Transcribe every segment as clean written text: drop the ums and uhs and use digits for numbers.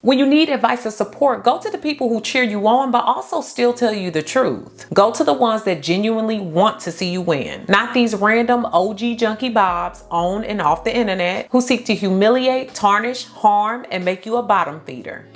When you need advice or support, go to the people who cheer you on but also still tell you the truth. Go to the ones that genuinely want to see you win, not these random OG junkie bobs on and off the internet who seek to humiliate, tarnish, harm, and make you a bottom feeder.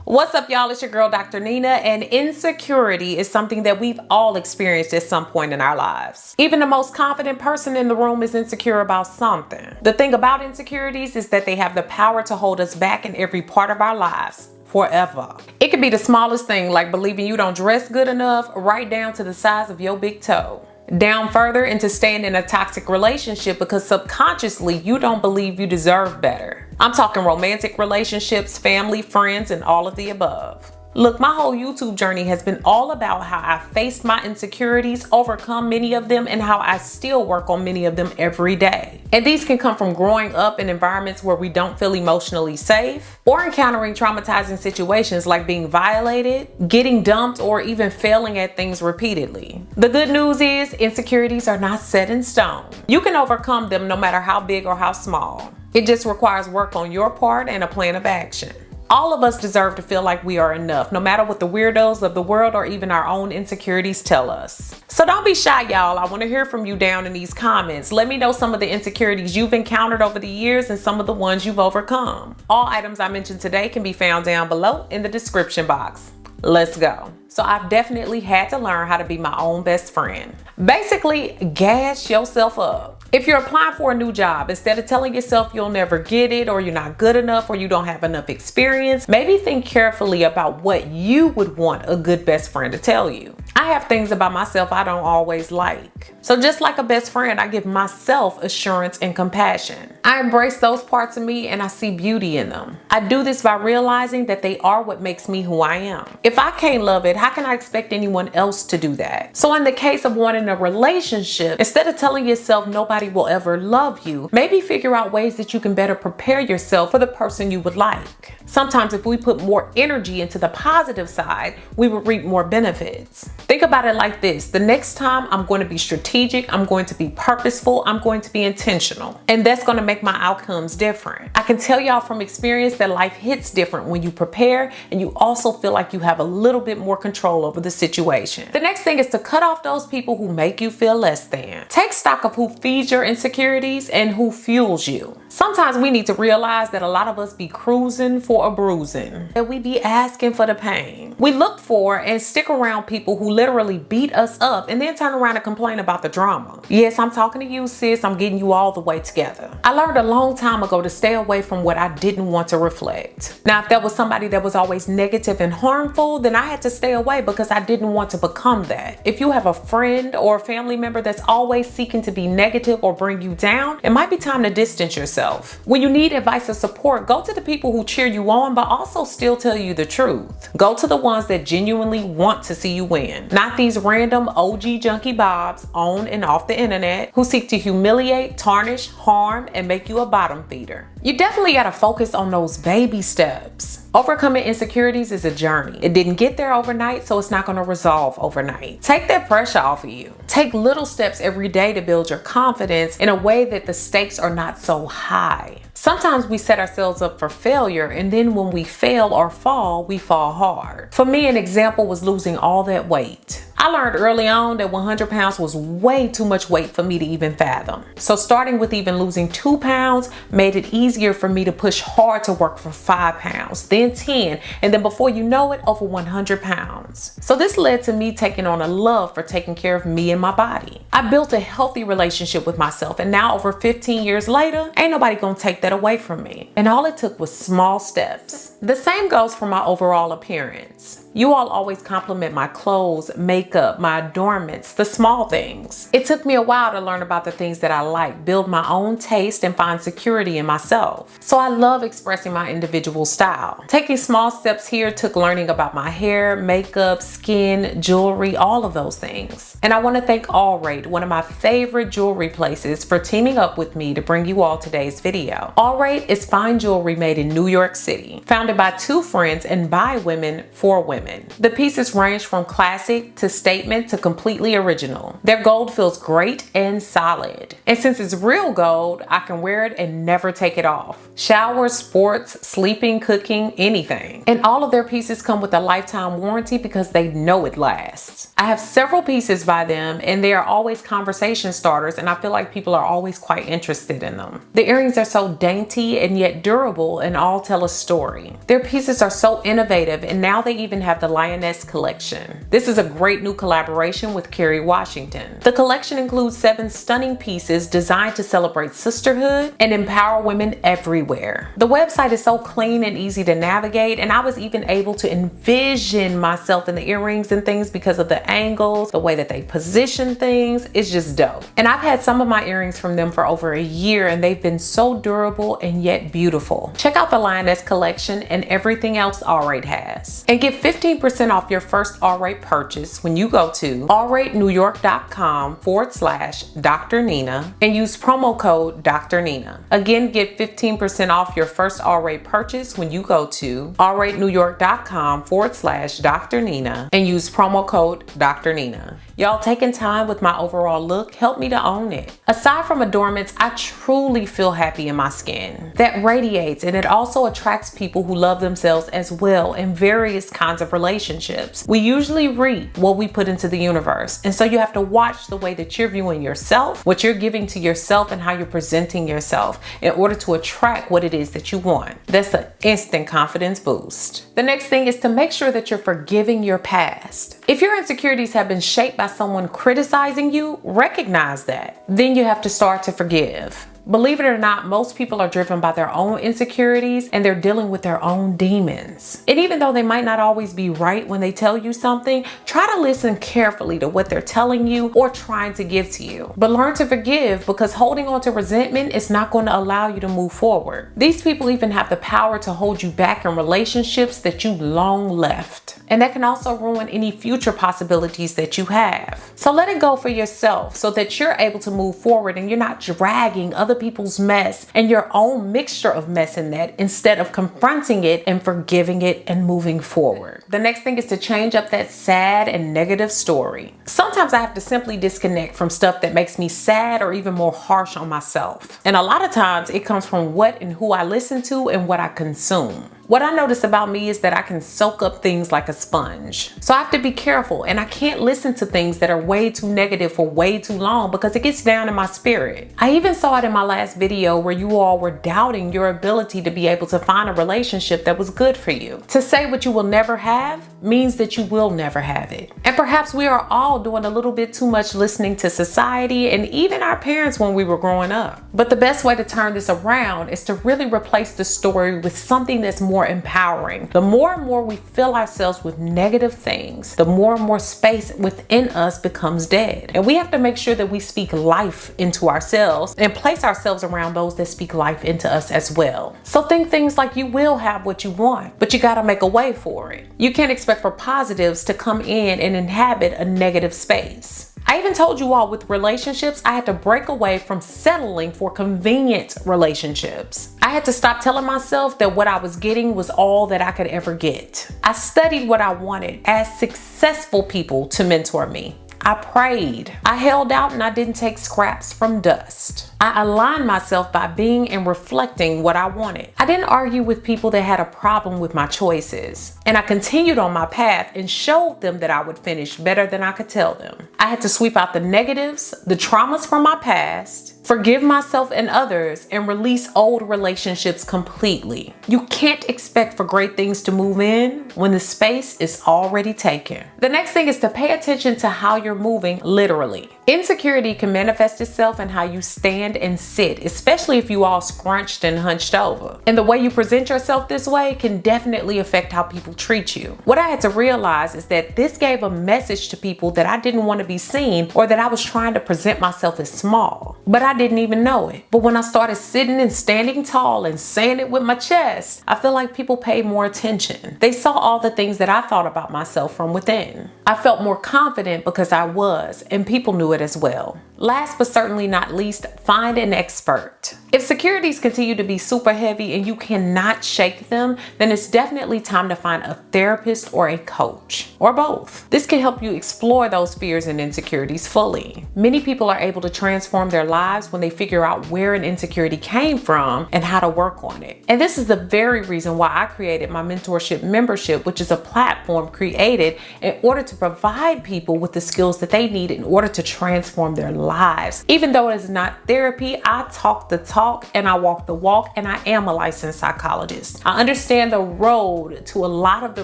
What's up, y'all? It's your girl, Dr. Nina, and insecurity is something that we've all experienced at some point in our lives. Even the most confident person in the room is insecure about something. The thing about insecurities is that they have the power to hold us back in every part of our lives. Forever. It could be the smallest thing, like believing you don't dress good enough, right down to the size of your big toe. Down further into staying in a toxic relationship because subconsciously you don't believe you deserve better. I'm talking romantic relationships, family, friends, and all of the above. Look, my whole YouTube journey has been all about how I faced my insecurities, overcome many of them, and how I still work on many of them every day. And these can come from growing up in environments where we don't feel emotionally safe, or encountering traumatizing situations like being violated, getting dumped, or even failing at things repeatedly. The good news is insecurities are not set in stone. You can overcome them no matter how big or how small. It just requires work on your part and a plan of action. All of us deserve to feel like we are enough, no matter what the weirdos of the world or even our own insecurities tell us. So don't be shy, y'all. I want to hear from you down in these comments. Let me know some of the insecurities you've encountered over the years and some of the ones you've overcome. All items I mentioned today can be found down below in the description box. Let's go. So I've definitely had to learn how to be my own best friend. Basically, gas yourself up. If you're applying for a new job, instead of telling yourself you'll never get it, or you're not good enough, or you don't have enough experience, maybe think carefully about what you would want a good best friend to tell you. I have things about myself I don't always like. So just like a best friend, I give myself assurance and compassion. I embrace those parts of me and I see beauty in them. I do this by realizing that they are what makes me who I am. If I can't love it, how can I expect anyone else to do that? So in the case of wanting a relationship, instead of telling yourself nobody will ever love you, maybe figure out ways that you can better prepare yourself for the person you would like. Sometimes if we put more energy into the positive side, we would reap more benefits. Think about it like this. The next time I'm going to be strategic, I'm going to be purposeful, I'm going to be intentional. And that's going to make my outcomes different. I can tell y'all from experience that life hits different when you prepare and you also feel like you have a little bit more control over the situation. The next thing is to cut off those people who make you feel less than. Take stock of who feeds your insecurities and who fuels you. Sometimes we need to realize that a lot of us be cruising for a bruising, that we be asking for the pain. We look for and stick around people who literally beat us up and then turn around and complain about the drama. Yes, I'm talking to you, sis. I'm getting you all the way together. I learned a long time ago to stay away from what I didn't want to reflect. Now, if there was somebody that was always negative and harmful, then I had to stay away because I didn't want to become that. If you have a friend or a family member that's always seeking to be negative or bring you down, it might be time to distance yourself. When you need advice or support, go to the people who cheer you on but also still tell you the truth. Go to the ones that genuinely want to see you win, not these random OG junkie bobs on and off the internet who seek to humiliate, tarnish, harm, and make you a bottom feeder. You definitely gotta focus on those baby steps. Overcoming insecurities is a journey. It didn't get there overnight, so it's not gonna resolve overnight. Take that pressure off of you. Take little steps every day to build your confidence in a way that the stakes are not so high. Sometimes we set ourselves up for failure, and then when we fail or fall, we fall hard. For me, an example was losing all that weight. I learned early on that 100 pounds was way too much weight for me to even fathom. So starting with even losing 2 pounds made it easier for me to push hard to work for 5 pounds, then 10, and then before you know it, over 100 pounds. So this led to me taking on a love for taking care of me and my body. I built a healthy relationship with myself, and now over 15 years later, ain't nobody gonna take that away from me. And all it took was small steps. The same goes for my overall appearance. You all always compliment my clothes, makeup, my adornments, the small things. It took me a while to learn about the things that I like, build my own taste, and find security in myself. So I love expressing my individual style. Taking small steps here took learning about my hair, makeup, skin, jewelry, all of those things. And I want to thank Allrate, one of my favorite jewelry places, for teaming up with me to bring you all today's video. Allrate is fine jewelry made in New York City, founded by 2 friends and by women for women. women. The pieces range from classic to statement to completely original. Their gold feels great and solid. And since it's real gold, I can wear it and never take it off. Showers, sports, sleeping, cooking, anything. And all of their pieces come with a lifetime warranty because they know it lasts. I have several pieces by them and they are always conversation starters, and I feel like people are always quite interested in them. The earrings are so dainty and yet durable and all tell a story. Their pieces are so innovative, and now they even have the Lioness collection. This is a great new collaboration with Kerry Washington. The collection includes 7 stunning pieces designed to celebrate sisterhood and empower women everywhere. The website is so clean and easy to navigate, and I was even able to envision myself in the earrings and things because of the angles, the way that they position things. It's just dope. And I've had some of my earrings from them for over a year, and they've been so durable and yet beautiful. Check out the Lioness collection and everything else Allrate has. And get 15% off your first Allrate purchase when you go to allratenewyork.com/Dr. Nina and use promo code Dr. Nina. Again, get 15% off your first Allrate purchase when you go to allratenewyork.com/Dr. Nina and use promo code Dr. Nina. Y'all, taking time with my overall look helped me to own it. Aside from adornments, I truly feel happy in my skin. That radiates, and it also attracts people who love themselves as well in various kinds of relationships. We usually reap what we put into the universe, and so you have to watch the way that you're viewing yourself, what you're giving to yourself, and how you're presenting yourself in order to attract what it is that you want. That's an instant confidence boost. The next thing is to make sure that you're forgiving your past. If your insecurities have been shaped by someone criticizing you, recognize that. Then you have to start to forgive. Believe it or not, most people are driven by their own insecurities and they're dealing with their own demons. And even though they might not always be right when they tell you something, try to listen carefully to what they're telling you or trying to give to you. But learn to forgive, because holding on to resentment is not going to allow you to move forward. These people even have the power to hold you back in relationships that you long left. And that can also ruin any future possibilities that you have. So let it go for yourself so that you're able to move forward and you're not dragging other people's mess and your own mixture of mess in that, instead of confronting it and forgiving it and moving forward. The next thing is to change up that sad and negative story. Sometimes I have to simply disconnect from stuff that makes me sad or even more harsh on myself. And a lot of times it comes from what and who I listen to and what I consume. What I notice about me is that I can soak up things like a sponge. So I have to be careful, and I can't listen to things that are way too negative for way too long because it gets down in my spirit. I even saw it in my last video where you all were doubting your ability to be able to find a relationship that was good for you. To say what you will never have means that you will never have it. And perhaps we are all doing a little bit too much listening to society and even our parents when we were growing up. But the best way to turn this around is to really replace the story with something that's more empowering. The more and more we fill ourselves with negative things, the more and more space within us becomes dead. And we have to make sure that we speak life into ourselves and place ourselves around those that speak life into us as well. So think things like you will have what you want, but you gotta make a way for it. You can't expect for positives to come in and inhabit a negative space. I even told you all with relationships, I had to break away from settling for convenient relationships. I had to stop telling myself that what I was getting was all that I could ever get. I studied what I wanted, asked successful people to mentor me. I prayed. I held out and I didn't take scraps from dust. I aligned myself by being and reflecting what I wanted. I didn't argue with people that had a problem with my choices. And I continued on my path and showed them that I would finish better than I could tell them. I had to sweep out the negatives, the traumas from my past, forgive myself and others, and release old relationships completely. You can't expect for great things to move in when the space is already taken. The next thing is to pay attention to how you're moving literally. Insecurity can manifest itself in how you stand and sit, especially if you all scrunched and hunched over. And the way you present yourself this way can definitely affect how people treat you. What I had to realize is that this gave a message to people that I didn't want to be seen, or that I was trying to present myself as small. But I I didn't even know it. But when I started sitting and standing tall and saying it with my chest, I feel like people paid more attention. They saw all the things that I thought about myself from within. I felt more confident because I was, and people knew it as well. Last but certainly not least, find an expert. If securities continue to be super heavy and you cannot shake them, then it's definitely time to find a therapist or a coach, or both. This can help you explore those fears and insecurities fully. Many people are able to transform their lives when they figure out where an insecurity came from and how to work on it. And this is the very reason why I created my mentorship membership, which is a platform created in order to provide people with the skills that they need in order to transform their lives. Even though it is not therapy, I talk the talk and I walk the walk, and I am a licensed psychologist. I understand the road to a lot of the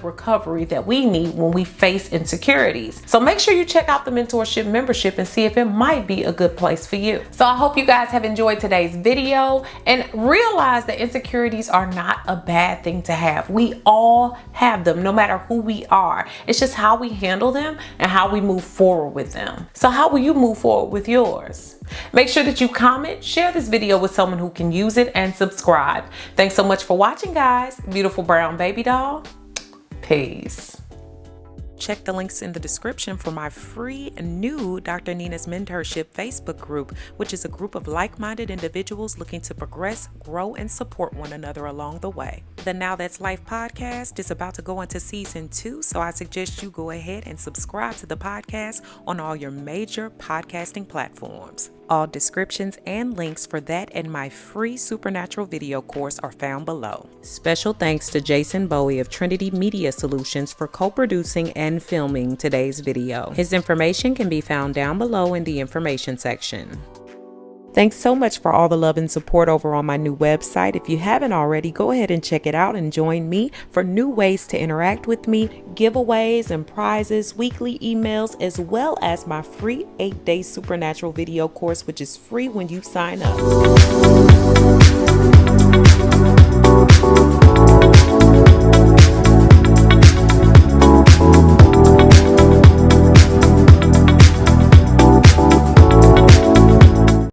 recovery that we need when we face insecurities. So make sure you check out the mentorship membership and see if it might be a good place for you. So I hope you guys have enjoyed today's video and realize that insecurities are not a bad thing to have. We all have them, no matter who we are. It's just how we handle them and how we move forward with them. So how will you move forward with yours? Make sure that you comment, share this video with someone who can use it, and subscribe. Thanks so much for watching, guys. Beautiful brown baby doll. Peace. Check the links in the description for my free new Dr. Nina's Mentorship Facebook group, which is a group of like-minded individuals looking to progress, grow, and support one another along the way. The Now That's Life podcast is about to go into season 2, so I suggest you go ahead and subscribe to the podcast on all your major podcasting platforms. All descriptions and links for that and my free supernatural video course are found below. Special thanks to Jason Bowie of Trinity Media Solutions for co-producing and filming today's video. His information can be found down below in the information section. Thanks so much for all the love and support over on my new website. If you haven't already, go ahead and check it out and join me for new ways to interact with me, giveaways and prizes, weekly emails, as well as my free 8-day supernatural video course, which is free when you sign up.